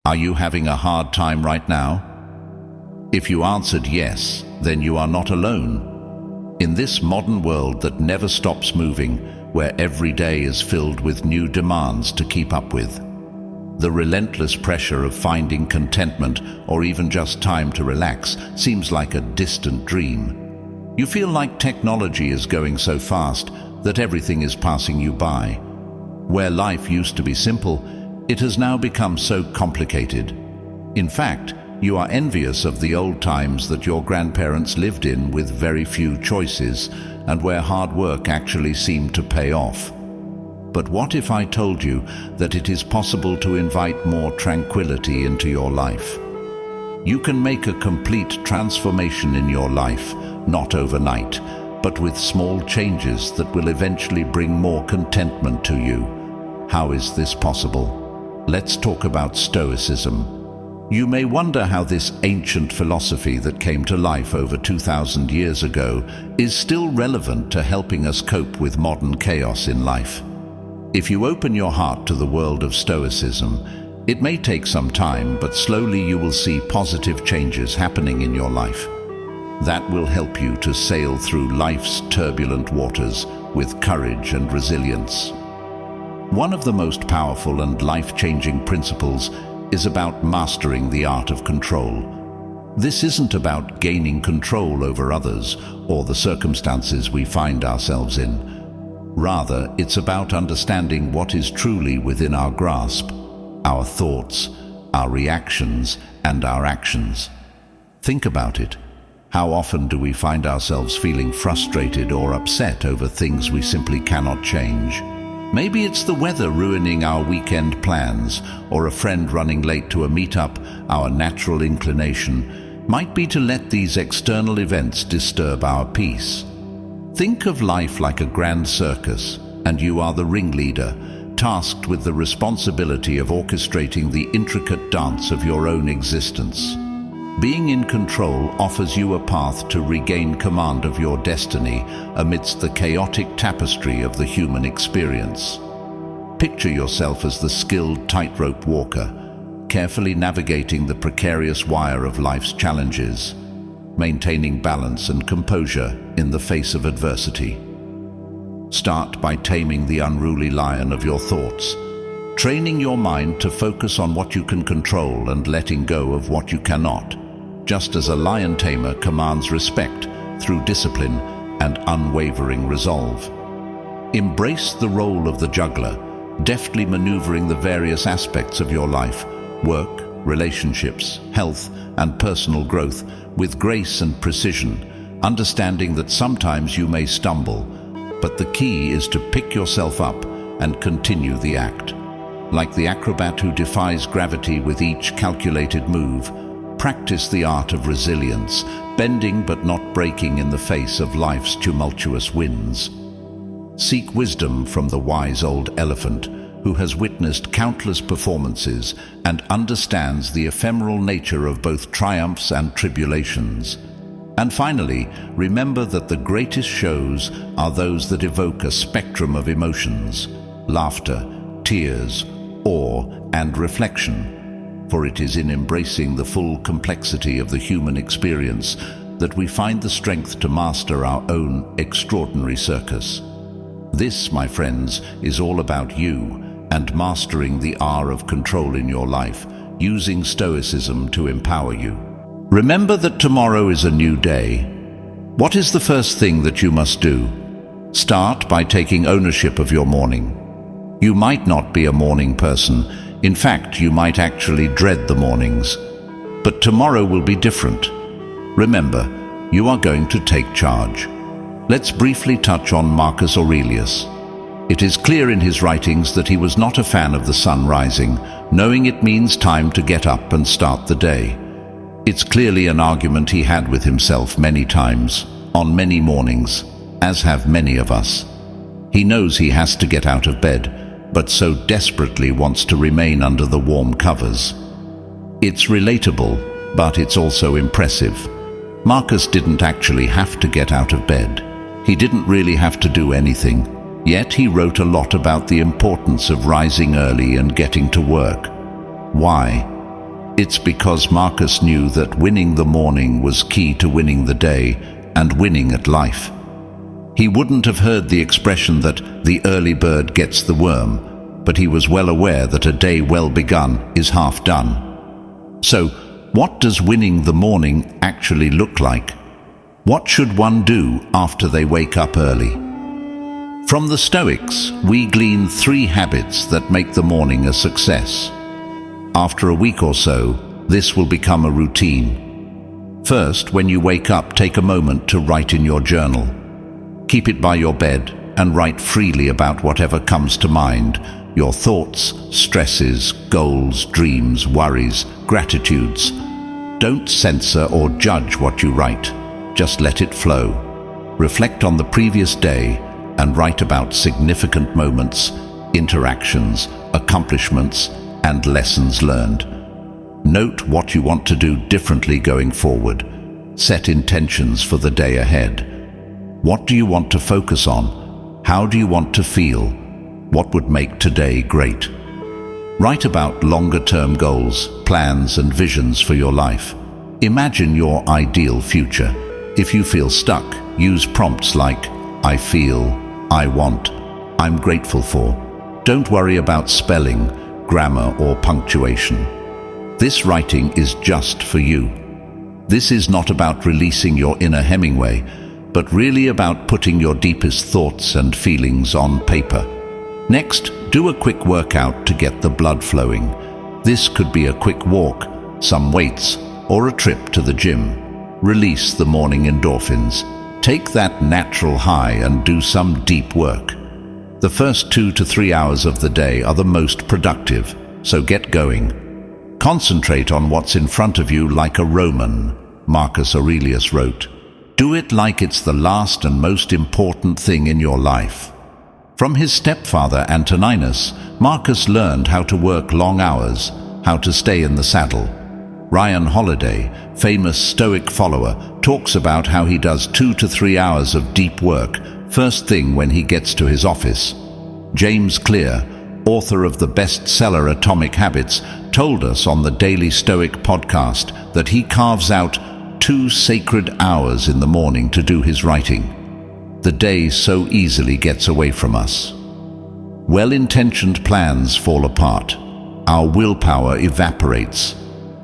Are you having a hard time right now? If you answered yes, then you are not alone. In this modern world that never stops moving, where every day is filled with new demands to keep up with, the relentless pressure of finding contentment or even just time to relax seems like a distant dream. You feel like technology is going so fast that everything is passing you by. Where life used to be simple, it has now become so complicated. In fact, you are envious of the old times that your grandparents lived in with very few choices and where hard work actually seemed to pay off. But what if I told you that it is possible to invite more tranquility into your life? You can make a complete transformation in your life, not overnight, but with small changes that will eventually bring more contentment to you. How is this possible? Let's talk about Stoicism. You may wonder how this ancient philosophy that came to life over 2,000 years ago is still relevant to helping us cope with modern chaos in life. If you open your heart to the world of Stoicism, it may take some time, but slowly you will see positive changes happening in your life. That will help you to sail through life's turbulent waters with courage and resilience. One of the most powerful and life-changing principles is about mastering the art of control. This isn't about gaining control over others or the circumstances we find ourselves in. Rather, it's about understanding what is truly within our grasp, our thoughts, our reactions, and our actions. Think about it. How often do we find ourselves feeling frustrated or upset over things we simply cannot change? Maybe it's the weather ruining our weekend plans, or a friend running late to a meetup. Our natural inclination might be to let these external events disturb our peace. Think of life like a grand circus, and you are the ringleader, tasked with the responsibility of orchestrating the intricate dance of your own existence. Being in control offers you a path to regain command of your destiny amidst the chaotic tapestry of the human experience. Picture yourself as the skilled tightrope walker, carefully navigating the precarious wire of life's challenges, maintaining balance and composure in the face of adversity. Start by taming the unruly lion of your thoughts, training your mind to focus on what you can control and letting go of what you cannot, just as a lion tamer commands respect through discipline and unwavering resolve. Embrace the role of the juggler, deftly maneuvering the various aspects of your life, work, relationships, health, and personal growth with grace and precision, understanding that sometimes you may stumble, but the key is to pick yourself up and continue the act. Like the acrobat who defies gravity with each calculated move, practice the art of resilience, bending but not breaking in the face of life's tumultuous winds. Seek wisdom from the wise old elephant, who has witnessed countless performances and understands the ephemeral nature of both triumphs and tribulations. And finally, remember that the greatest shows are those that evoke a spectrum of emotions: laughter, tears, awe, and reflection. For it is in embracing the full complexity of the human experience that we find the strength to master our own extraordinary circus. This, my friends, is all about you and mastering the art of control in your life, using Stoicism to empower you. Remember that tomorrow is a new day. What is the first thing that you must do? Start by taking ownership of your morning. You might not be a morning person. In fact, you might actually dread the mornings. But tomorrow will be different. Remember, you are going to take charge. Let's briefly touch on Marcus Aurelius. It is clear in his writings that he was not a fan of the sun rising, knowing it means time to get up and start the day. It's clearly an argument he had with himself many times, on many mornings, as have many of us. He knows he has to get out of bed, but so desperately wants to remain under the warm covers. It's relatable, but it's also impressive. Marcus didn't actually have to get out of bed. He didn't really have to do anything, yet he wrote a lot about the importance of rising early and getting to work. Why? It's because Marcus knew that winning the morning was key to winning the day and winning at life. He wouldn't have heard the expression that the early bird gets the worm, but he was well aware that a day well begun is half done. So, what does winning the morning actually look like? What should one do after they wake up early? From the Stoics, we glean 3 habits that make the morning a success. After a week or so, this will become a routine. First, when you wake up, take a moment to write in your journal. Keep it by your bed and write freely about whatever comes to mind, your thoughts, stresses, goals, dreams, worries, gratitudes. Don't censor or judge what you write. Just let it flow. Reflect on the previous day and write about significant moments, interactions, accomplishments, and lessons learned. Note what you want to do differently going forward. Set intentions for the day ahead. What do you want to focus on? How do you want to feel? What would make today great? Write about longer-term goals, plans, and visions for your life. Imagine your ideal future. If you feel stuck, use prompts like, I feel, I want, I'm grateful for. Don't worry about spelling, grammar, or punctuation. This writing is just for you. This is not about releasing your inner Hemingway, but really about putting your deepest thoughts and feelings on paper. Next, do a quick workout to get the blood flowing. This could be a quick walk, some weights, or a trip to the gym. Release the morning endorphins. Take that natural high and do some deep work. The first 2 to 3 hours of the day are the most productive, so get going. Concentrate on what's in front of you like a Roman, Marcus Aurelius wrote. Do it like it's the last and most important thing in your life. From his stepfather Antoninus, Marcus learned how to work long hours, how to stay in the saddle. Ryan Holiday, famous Stoic follower, talks about how he does 2 to 3 hours of deep work first thing when he gets to his office. James Clear, author of the bestseller Atomic Habits, told us on the Daily Stoic podcast that he carves out 2 sacred hours in the morning to do his writing. The day so easily gets away from us. Well-intentioned plans fall apart. Our willpower evaporates.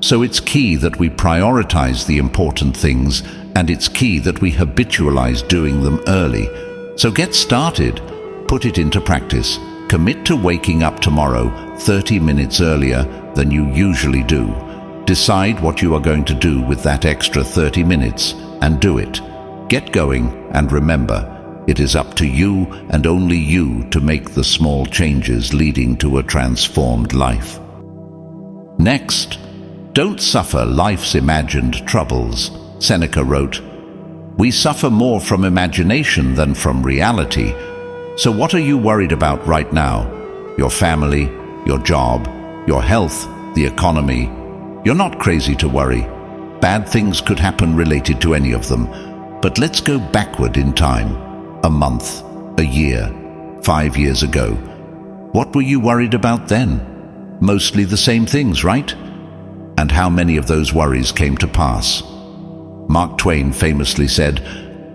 So it's key that we prioritize the important things, and it's key that we habitualize doing them early. So get started. Put it into practice. Commit to waking up tomorrow 30 minutes earlier than you usually do. Decide what you are going to do with that extra 30 minutes and do it. Get going, and remember, it is up to you and only you to make the small changes leading to a transformed life. Next, don't suffer life's imagined troubles. Seneca wrote, "We suffer more from imagination than from reality." So what are you worried about right now? Your family, your job, your health, the economy? You're not crazy to worry. Bad things could happen related to any of them. But let's go backward in time. A month, a year, 5 years ago. What were you worried about then? Mostly the same things, right? And how many of those worries came to pass? Mark Twain famously said,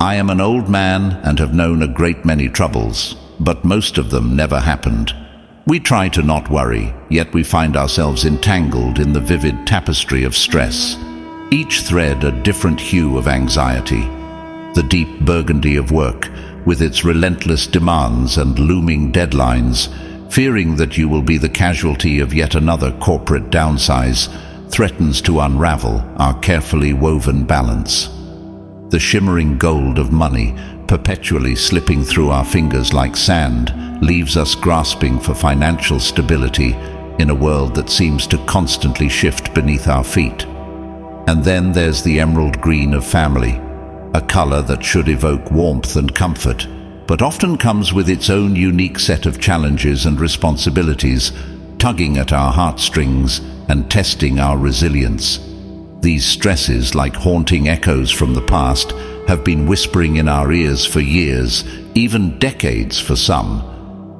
"I am an old man and have known a great many troubles, but most of them never happened." We try to not worry, yet we find ourselves entangled in the vivid tapestry of stress. Each thread a different hue of anxiety. The deep burgundy of work, with its relentless demands and looming deadlines, fearing that you will be the casualty of yet another corporate downsize, threatens to unravel our carefully woven balance. The shimmering gold of money, perpetually slipping through our fingers like sand, leaves us grasping for financial stability in a world that seems to constantly shift beneath our feet. And then there's the emerald green of family, a color that should evoke warmth and comfort, but often comes with its own unique set of challenges and responsibilities, tugging at our heartstrings and testing our resilience. These stresses, like haunting echoes from the past, have been whispering in our ears for years, even decades for some.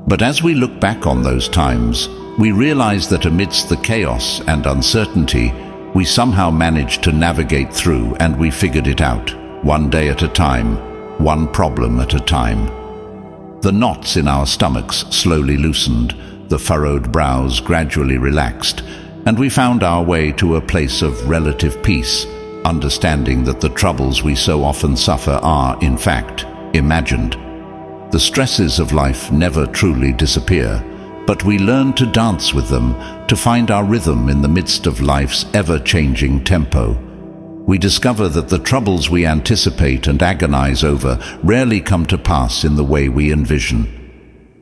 But as we look back on those times, we realize that amidst the chaos and uncertainty, We somehow managed to navigate through, and we figured it out, one day at a time, one problem at a time. The knots in our stomachs slowly loosened, the furrowed brows gradually relaxed, and we found our way to a place of relative peace, understanding that the troubles we so often suffer are, in fact, imagined. The stresses of life never truly disappear, but we learn to dance with them, to find our rhythm in the midst of life's ever-changing tempo. We discover that the troubles we anticipate and agonize over rarely come to pass in the way we envision.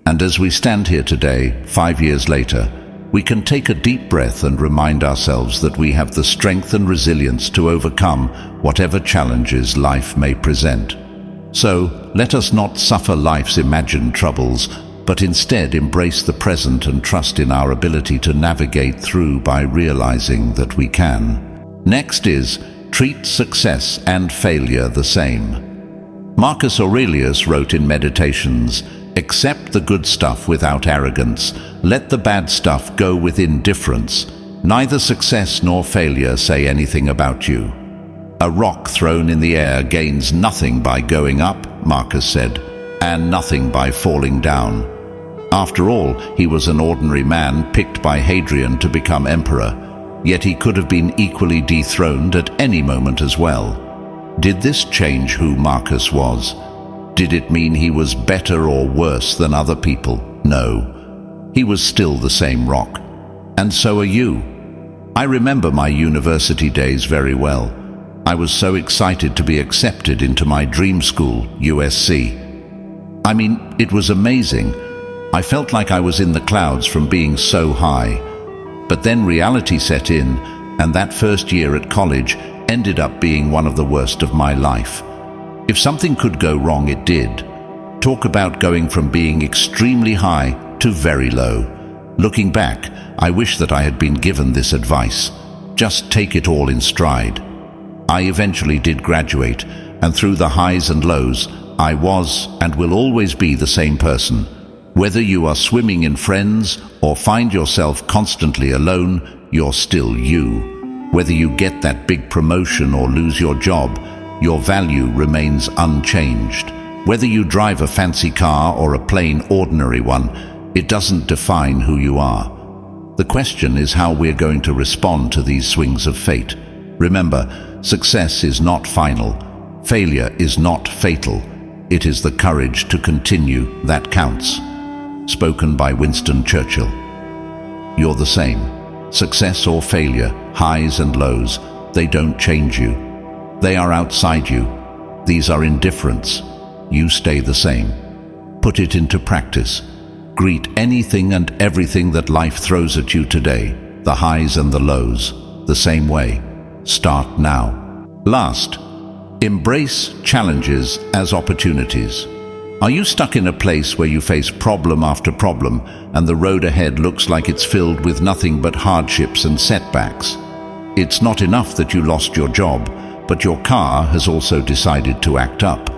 And as we stand here today, 5 years later, we can take a deep breath and remind ourselves that we have the strength and resilience to overcome whatever challenges life may present. So, let us not suffer life's imagined troubles, but instead embrace the present and trust in our ability to navigate through by realizing that we can. Next is, treat success and failure the same. Marcus Aurelius wrote in Meditations, "Accept the good stuff without arrogance, let the bad stuff go with indifference. Neither success nor failure say anything about you." A rock thrown in the air gains nothing by going up, Marcus said, and nothing by falling down. After all, he was an ordinary man picked by Hadrian to become emperor, yet he could have been equally dethroned at any moment as well. Did this change who Marcus was? Did it mean he was better or worse than other people? No. He was still the same rock. And so are you. I remember my university days very well. I was so excited to be accepted into my dream school, USC. I mean, it was amazing. I felt like I was in the clouds from being so high. But then reality set in, and that first year at college ended up being one of the worst of my life. If something could go wrong, it did. Talk about going from being extremely high to very low. Looking back, I wish that I had been given this advice. Just take it all in stride. I eventually did graduate, and through the highs and lows, I was and will always be the same person. Whether you are swimming in friends or find yourself constantly alone, you're still you. Whether you get that big promotion or lose your job, your value remains unchanged. Whether you drive a fancy car or a plain ordinary one, it doesn't define who you are. The question is how we're going to respond to these swings of fate. Remember, success is not final. Failure is not fatal. It is the courage to continue that counts. Spoken by Winston Churchill. You're the same. Success or failure, highs and lows, they don't change you. They are outside you. These are indifferents. You stay the same. Put it into practice. Greet anything and everything that life throws at you today, the highs and the lows, the same way. Start now. Last, embrace challenges as opportunities. Are you stuck in a place where you face problem after problem and the road ahead looks like it's filled with nothing but hardships and setbacks? It's not enough that you lost your job, but your car has also decided to act up.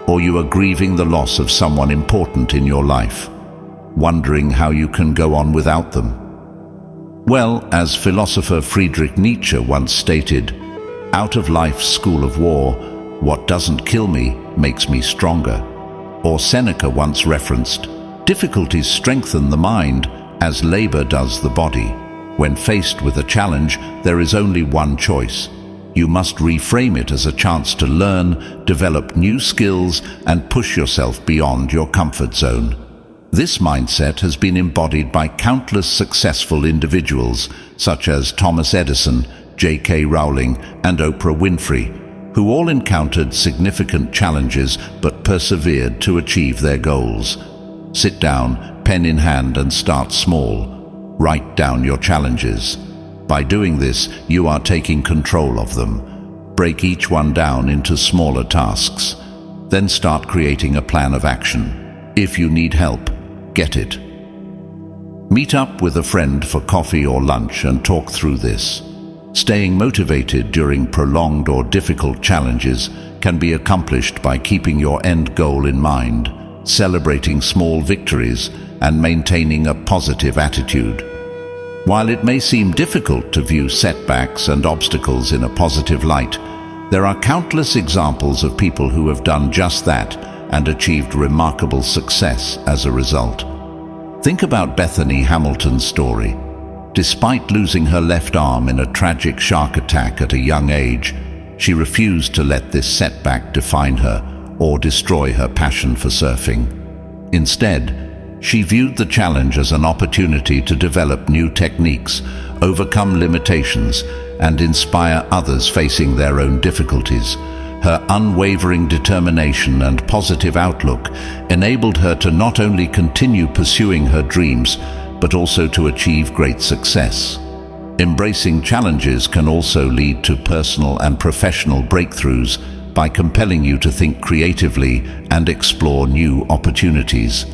Or you are grieving the loss of someone important in your life, wondering how you can go on without them. Well, as philosopher Friedrich Nietzsche once stated, "Out of life's school of war, what doesn't kill me makes me stronger." Or Seneca once referenced, "Difficulties strengthen the mind as labor does the body." When faced with a challenge, there is only one choice. You must reframe it as a chance to learn, develop new skills, and push yourself beyond your comfort zone. This mindset has been embodied by countless successful individuals, such as Thomas Edison, J.K. Rowling, and Oprah Winfrey, who all encountered significant challenges but persevered to achieve their goals. Sit down, pen in hand, and start small. Write down your challenges. By doing this, you are taking control of them. Break each one down into smaller tasks. Then start creating a plan of action. If you need help, get it. Meet up with a friend for coffee or lunch and talk through this. Staying motivated during prolonged or difficult challenges can be accomplished by keeping your end goal in mind, celebrating small victories, and maintaining a positive attitude. While it may seem difficult to view setbacks and obstacles in a positive light, there are countless examples of people who have done just that and achieved remarkable success as a result. Think about Bethany Hamilton's story. Despite losing her left arm in a tragic shark attack at a young age, she refused to let this setback define her or destroy her passion for surfing. Instead, she viewed the challenge as an opportunity to develop new techniques, overcome limitations, and inspire others facing their own difficulties. Her unwavering determination and positive outlook enabled her to not only continue pursuing her dreams, but also to achieve great success. Embracing challenges can also lead to personal and professional breakthroughs by compelling you to think creatively and explore new opportunities.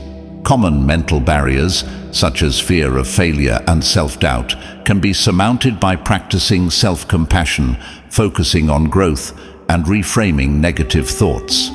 Common mental barriers, such as fear of failure and self-doubt, can be surmounted by practicing self-compassion, focusing on growth, and reframing negative thoughts.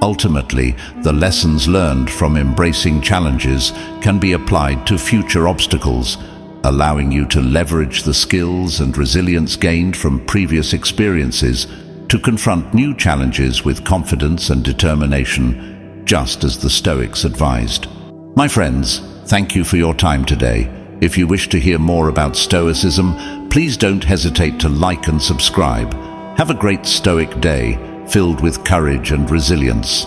Ultimately, the lessons learned from embracing challenges can be applied to future obstacles, allowing you to leverage the skills and resilience gained from previous experiences to confront new challenges with confidence and determination, just as the Stoics advised. My friends, thank you for your time today. If you wish to hear more about Stoicism, please don't hesitate to like and subscribe. Have a great Stoic day, filled with courage and resilience.